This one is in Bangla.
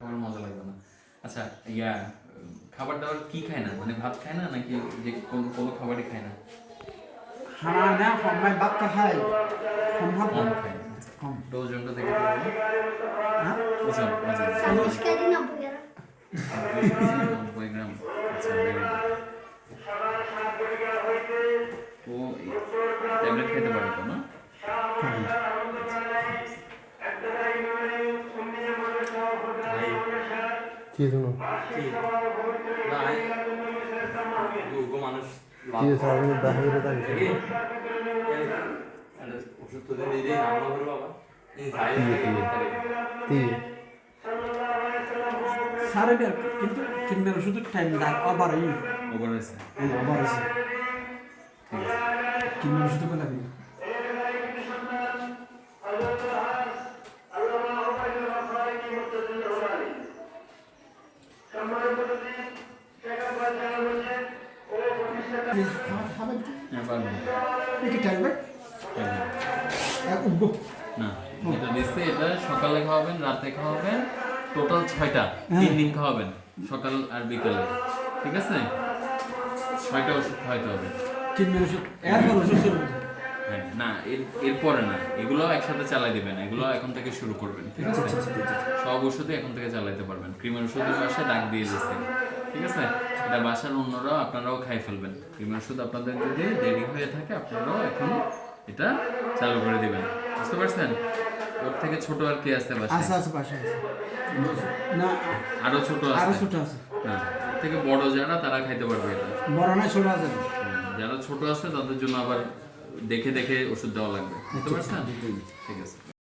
আমার মজা লাগবে না। আচ্ছা খাবার দাবার কি খায় না, মানে ভাত খায় না নাকি যে কোনো খাবারই খায় না? খানা সময় ভাত খায় কম কম খায়। কম ওজনটা দেখে তো বলো। ওজন 90 গ্রাম। আচ্ছা very good। ও ট্যাবলেট খেতে পারে তো না? কি শুনো মানুষ কি সারা দেখা করে তাকে ওষুধ তো দিয়ে আমরা করবো বাবা কি সারে বের কিন্তু কিনবেন শুধু টাইম লাগ আবার এই ওভার হয়েছে। আবার আছে ঠিক আছে। কিনবেন শুধু করে লাগবে হ্যাঁ পারবেন। কি টাইম ভাই এক উঠবো না এটা দিচ্ছে, এটা সকালে খাওয়াবেন, রাতে খাওয়াবেন, টোটাল 6টা 3 দিন খাওয়াবেন, সকাল আর বিকালে। ঠিক আছে, 6টা ওষুধ খাওয়াইতে হবে। কিনবেন ওষুধ এরপর ওষুধ শুরু হ্যাঁ না এরপরে না, এগুলো একসাথে চালাই দিবেন, এগুলো এখন থেকে শুরু করবেন। ঠিক আছে, সব ওষুধই এখন থেকে চালাইতে পারবেন। ক্রিমের ওষুধের বাসায় ডাক দিয়ে দিচ্ছে। ঠিক আছে, এটা বাসার অন্যরাও আপনারাও খাই ফেলবেন। ক্রিমের ওষুধ আপনাদের যদি দেরি হয়ে থাকে আপনারাও এখন এটা চালু করে দিবেন। বুঝতে পারছেন? ওর থেকে ছোট আর কি আছে বাসায়? আচ্ছা আচ্ছা পাশে আছে না আরো ছোট আছে? আরো ছোট আছে হ্যাঁ, ওর থেকে বড় যারা তারা খাইতে পারবে এটা। বড় না ছোট আছে যারা ছোট আছে তাদের জন্য আবার দেখে দেখে ওষুধ দেওয়া লাগবে। বুঝতে পারছেন? ঠিক আছে।